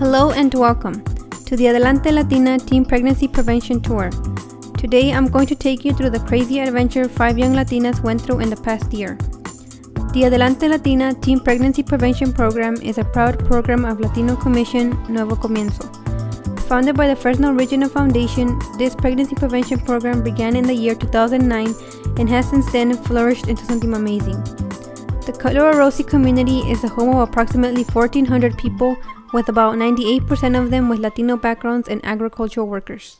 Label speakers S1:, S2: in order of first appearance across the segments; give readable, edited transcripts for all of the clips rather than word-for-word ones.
S1: Hello and welcome to the Adelante Latina Teen Pregnancy Prevention Tour. Today I'm going to take you through the crazy adventure 5 young Latinas went through in the past year. The Adelante Latina Teen Pregnancy Prevention Program is a proud program of Latino Commission Nuevo Comienzo. Founded by the Fresno Regional Foundation, this pregnancy prevention program began in the year 2009 and has since then flourished into something amazing. The Cutler Orosi community is the home of approximately 1,400 people, with about 98% of them with Latino backgrounds and agricultural workers.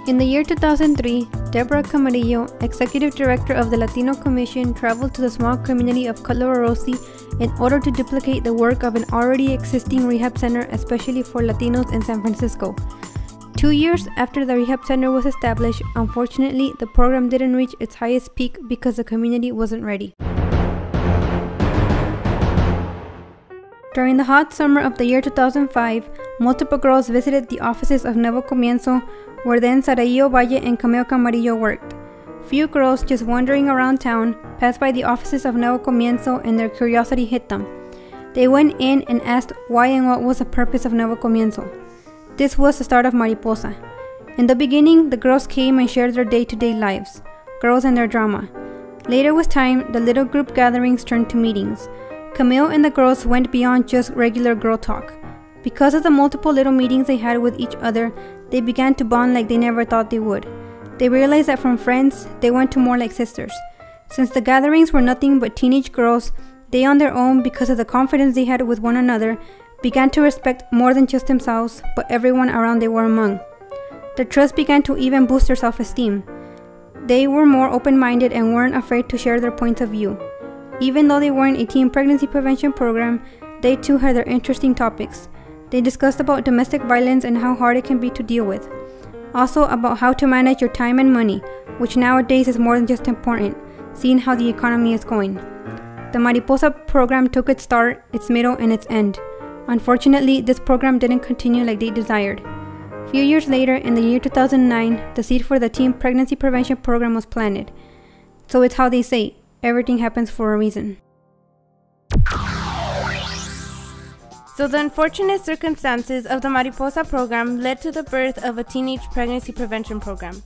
S1: In the year 2003, Deborah Camarillo, Executive Director of the Latino Commission, traveled to the small community of Cutler Orosi in order to duplicate the work of an already existing rehab center, especially for Latinos in San Francisco. 2 years after the rehab center was established, unfortunately, the program didn't reach its highest peak because the community wasn't ready. During the hot summer of the year 2005, multiple girls visited the offices of Nuevo Comienzo, where then Saraillo Valle and Cameo Camarillo worked. Few girls just wandering around town passed by the offices of Nuevo Comienzo and their curiosity hit them. They went in and asked why and what was the purpose of Nuevo Comienzo. This was the start of Mariposa. In the beginning, the girls came and shared their day-to-day lives, girls and their drama. Later with time, the little group gatherings turned to meetings. Camille and the girls went beyond just regular girl talk. Because of the multiple little meetings they had with each other, they began to bond like they never thought they would. They realized that from friends, they went to more like sisters. Since the gatherings were nothing but teenage girls, they on their own, because of the confidence they had with one another, began to respect more than just themselves, but everyone around they were among. Their trust began to even boost their self-esteem. They were more open-minded and weren't afraid to share their points of view. Even though they weren't a teen pregnancy prevention program, they too had their interesting topics. They discussed about domestic violence and how hard it can be to deal with. Also about how to manage your time and money, which nowadays is more than just important, seeing how the economy is going. The Mariposa program took its start, its middle, and its end. Unfortunately, this program didn't continue like they desired. A few years later, in the year 2009, the seed for the teen pregnancy prevention program was planted. So it's how they say, everything happens for a reason. So the unfortunate circumstances of the Mariposa program led to the birth of a teenage pregnancy prevention program.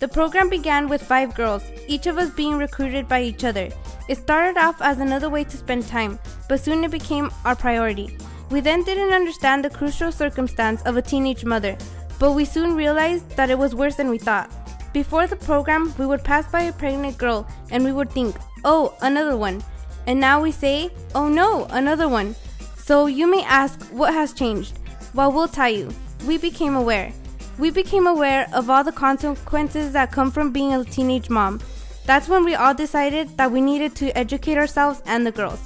S1: The program began with 5 girls, each of us being recruited by each other. It started off as another way to spend time, but soon it became our priority. We then didn't understand the crucial circumstance of a teenage mother, but we soon realized that it was worse than we thought. Before the program, we would pass by a pregnant girl and we would think, oh, another one. And now we say, oh no, another one. So you may ask, what has changed? Well, we'll tell you. We became aware. We became aware of all the consequences that come from being a teenage mom. That's when we all decided that we needed to educate ourselves and the girls.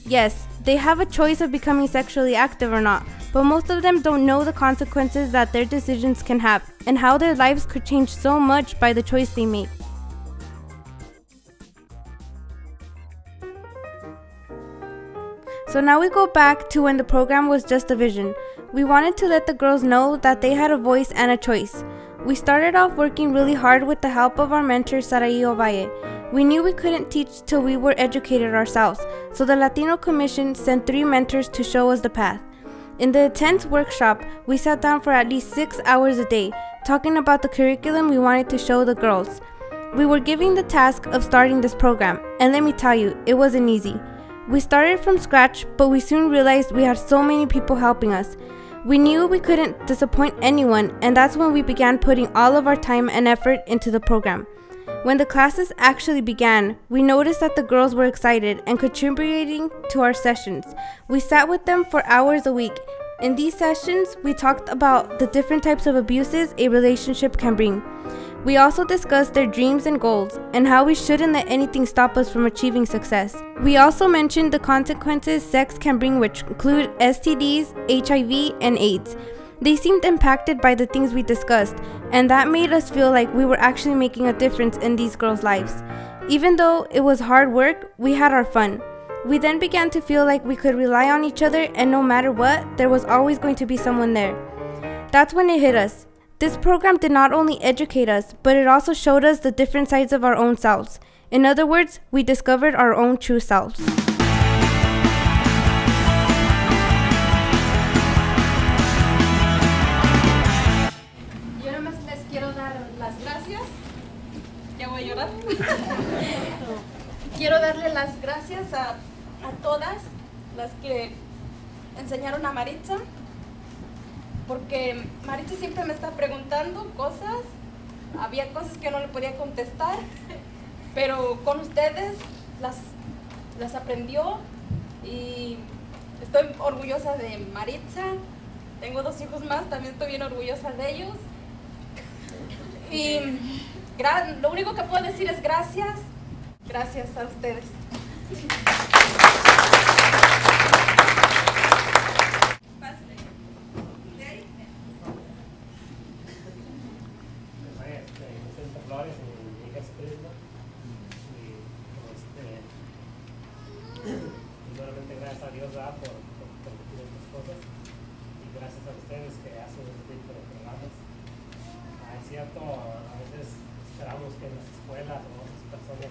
S1: Yes, they have a choice of becoming sexually active or not, but most of them don't know the consequences that their decisions can have and how their lives could change so much by the choice they make. So now we go back to when the program was just a vision. We wanted to let the girls know that they had a voice and a choice. We started off working really hard with the help of our mentor Saraillo Valle. We knew we couldn't teach till we were educated ourselves, so the Latino Commission sent 3 mentors to show us the path. In the intense workshop, we sat down for at least 6 hours a day, talking about the curriculum we wanted to show the girls. We were given the task of starting this program, and let me tell you, it wasn't easy. We started from scratch, but we soon realized we had so many people helping us. We knew we couldn't disappoint anyone, and that's when we began putting all of our time and effort into the program. When the classes actually began, we noticed that the girls were excited and contributing to our sessions. We sat with them for hours a week. In these sessions, we talked about the different types of abuses a relationship can bring.
S2: We also discussed their dreams and goals, and how we shouldn't let anything stop us from achieving success. We also mentioned the consequences sex can bring, which include STDs, HIV, and AIDS. They seemed impacted by the things we discussed, and that made us feel like we were actually making a difference in these girls' lives. Even though it was hard work, we had our fun. We then began to feel like we could rely on each other, and no matter what, there was always going to be someone there. That's when it hit us. This program did not only educate us, but it also showed us the different sides of our own selves. In other words, we discovered our own true selves.
S3: Yo nada más les quiero dar las gracias. Ya voy a llorar. Quiero darle las gracias a todas las que enseñaron a Maritza. Porque Maritza siempre me está preguntando cosas, había cosas que no le podía contestar, pero con ustedes las aprendió y estoy orgullosa de Maritza. Tengo 2 hijos más, también estoy bien orgullosa de ellos. Y lo único que puedo decir es gracias, gracias a ustedes.
S4: Primeramente gracias a Dios por permitir estas cosas y gracias a ustedes que hacen este tipo de programas. Es cierto, a veces esperamos que en las escuelas o otras personas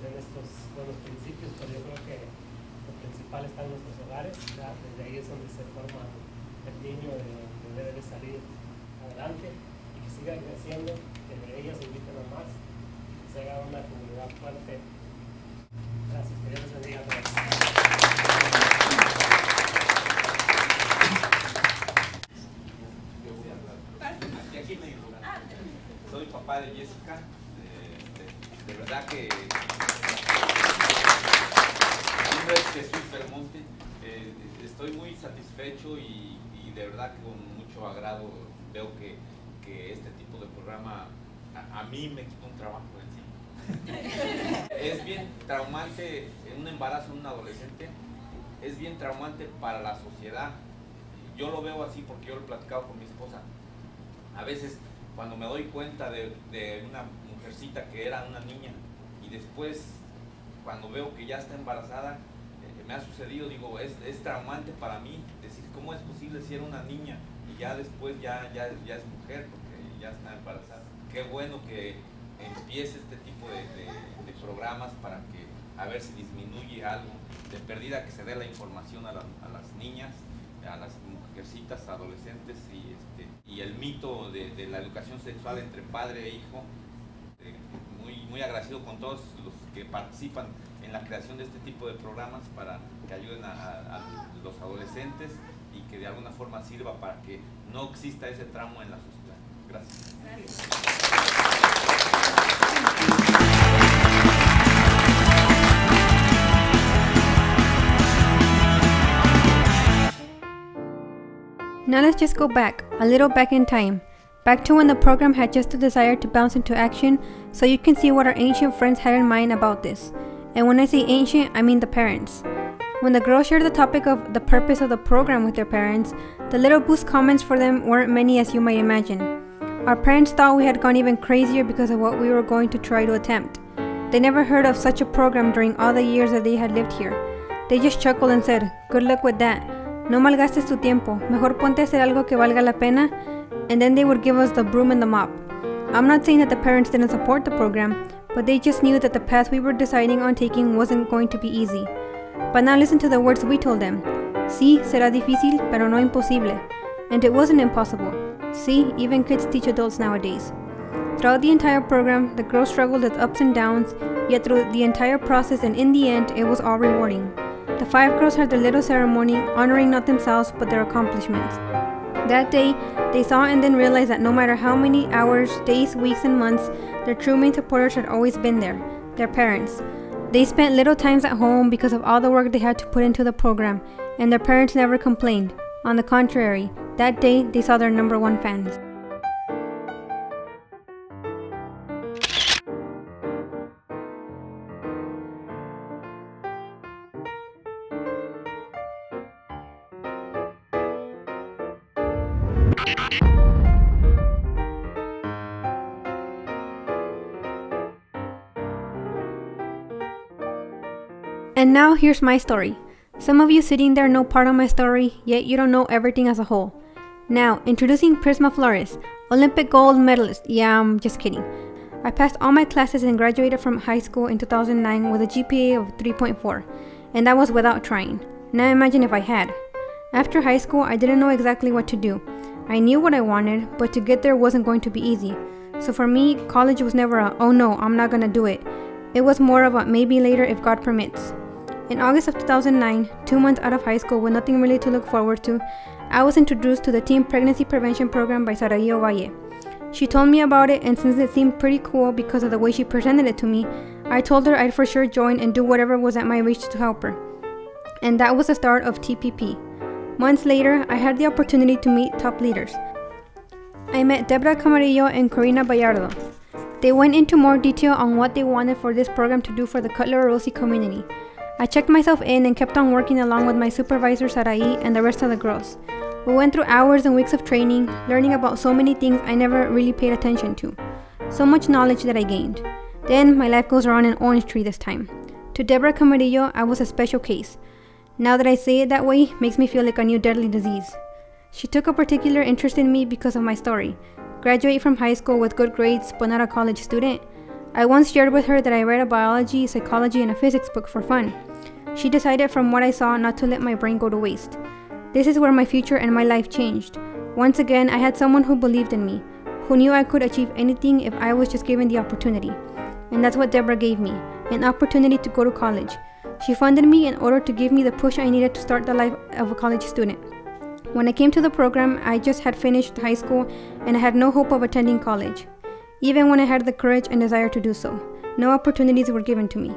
S4: den estos buenos principios, pero yo creo que lo principal está en nuestros hogares, ¿verdad? Desde ahí es donde se forma el niño de donde debe salir adelante y que sigan creciendo, que de ellas se inviten a más, que se haga una comunidad fuerte. Gracias, que Dios les bendiga a todos.
S5: Aquí me soy papá de Jessica, de verdad que mi nombre es Jesús Belmonte, estoy muy satisfecho y de verdad que con mucho agrado veo que este tipo de programa a mí me quita un trabajo encima. Es bien traumante en un embarazo en un adolescente, es bien traumante para la sociedad. Yo lo veo así porque yo lo he platicado con mi esposa. A veces cuando me doy cuenta de una mujercita que era una niña y después cuando veo que ya está embarazada, me ha sucedido, digo, es traumante para mí decir cómo es posible si era una niña y ya después ya es mujer porque ya está embarazada. Qué bueno que empiece este tipo de programas para que a ver si disminuye algo, de perdida que se dé la información a las niñas, a las mujercitas, adolescentes y el mito de la educación sexual entre padre e hijo. Muy agradecido con todos los que participan en la creación de este tipo de programas para que ayuden a los adolescentes y que de alguna forma sirva para que no exista ese tramo en la sociedad. Gracias.
S1: Now let's just go back, a little back in time, back to when the program had just the desire to bounce into action, so you can see what our ancient friends had in mind about this. And when I say ancient, I mean the parents. When the girls shared the topic of the purpose of the program with their parents, the little boost comments for them weren't many as you might imagine. Our parents thought we had gone even crazier because of what we were going to try to attempt. They never heard of such a program during all the years that they had lived here. They just chuckled and said, "Good luck with that. No malgastes tu tiempo, mejor ponte a hacer algo que valga la pena," and then they would give us the broom and the mop. I'm not saying that the parents didn't support the program, but they just knew that the path we were deciding on taking wasn't going to be easy. But now listen to the words we told them. Sí, será difícil, pero no imposible. And it wasn't impossible. See, even kids teach adults nowadays. Throughout the entire program, the girls struggled with ups and downs, yet through the entire process and in the end, it was all rewarding. The 5 girls had their little ceremony, honoring not themselves but their accomplishments. That day, they saw and then realized that no matter how many hours, days, weeks, and months, their true main supporters had always been there, their parents. They spent little times at home because of all the work they had to put into the program, and their parents never complained. On the contrary, that day, they saw their #1 fans. And now here's my story. Some of you sitting there know part of my story, yet you don't know everything as a whole. Now, introducing Prisma Flores, Olympic gold medalist. Yeah, I'm just kidding. I passed all my classes and graduated from high school in 2009 with a GPA of 3.4, and that was without trying. Now imagine if I had. After high school, I didn't know exactly what to do. I knew what I wanted, but to get there wasn't going to be easy. So for me, college was never a, oh no, I'm not gonna do it. It was more of a maybe later if God permits. In August of 2009, 2 months out of high school with nothing really to look forward to, I was introduced to the Teen Pregnancy Prevention Program by Saraí Valle. She told me about it, and since it seemed pretty cool because of the way she presented it to me, I told her I'd for sure join and do whatever was at my reach to help her. And that was the start of TPP. Months later, I had the opportunity to meet top leaders. I met Deborah Camarillo and Corina Bayardo. They went into more detail on what they wanted for this program to do for the Cutler Orosi community. I checked myself in and kept on working along with my supervisor Saraí and the rest of the girls. We went through hours and weeks of training, learning about so many things I never really paid attention to. So much knowledge that I gained. Then my life goes around an orange tree this time. To Deborah Camarillo, I was a special case. Now that I say it that way, makes me feel like a new deadly disease. She took a particular interest in me because of my story. Graduate from high school with good grades, but not a college student. I once shared with her that I read a biology, psychology, and a physics book for fun. She decided from what I saw not to let my brain go to waste. This is where my future and my life changed. Once again, I had someone who believed in me, who knew I could achieve anything if I was just given the opportunity. And that's what Deborah gave me, an opportunity to go to college. She funded me in order to give me the push I needed to start the life of a college student. When I came to the program, I just had finished high school and I had no hope of attending college. Even when I had the courage and desire to do so, no opportunities were given to me.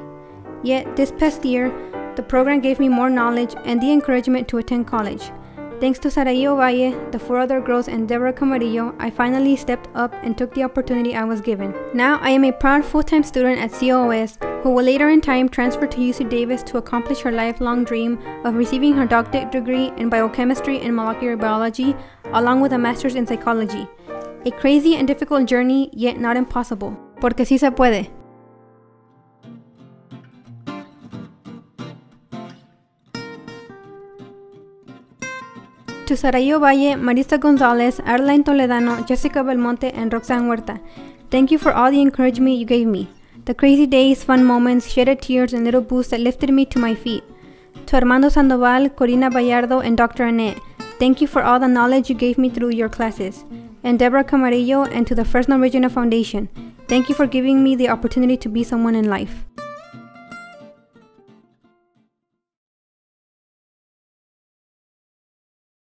S1: Yet, this past year, the program gave me more knowledge and the encouragement to attend college. Thanks to Saraí Valle, the 4 other girls, and Deborah Camarillo, I finally stepped up and took the opportunity I was given. Now I am a proud full-time student at COS who will later in time transfer to UC Davis to accomplish her lifelong dream of receiving her doctorate degree in biochemistry and molecular biology, along with a master's in psychology. A crazy and difficult journey, yet not impossible. Porque sí se puede. To Saraí Valle, Marisa Gonzalez, Arline Toledano, Jessica Belmonte, and Roxanne Huerta, thank you for all the encouragement you gave me. The crazy days, fun moments, shedded tears, and little boosts that lifted me to my feet. To Armando Sandoval, Corina Bayardo, and Dr. Annette, thank you for all the knowledge you gave me through your classes. And Deborah Camarillo, and to the Fresno Regional Foundation, thank you for giving me the opportunity to be someone in life.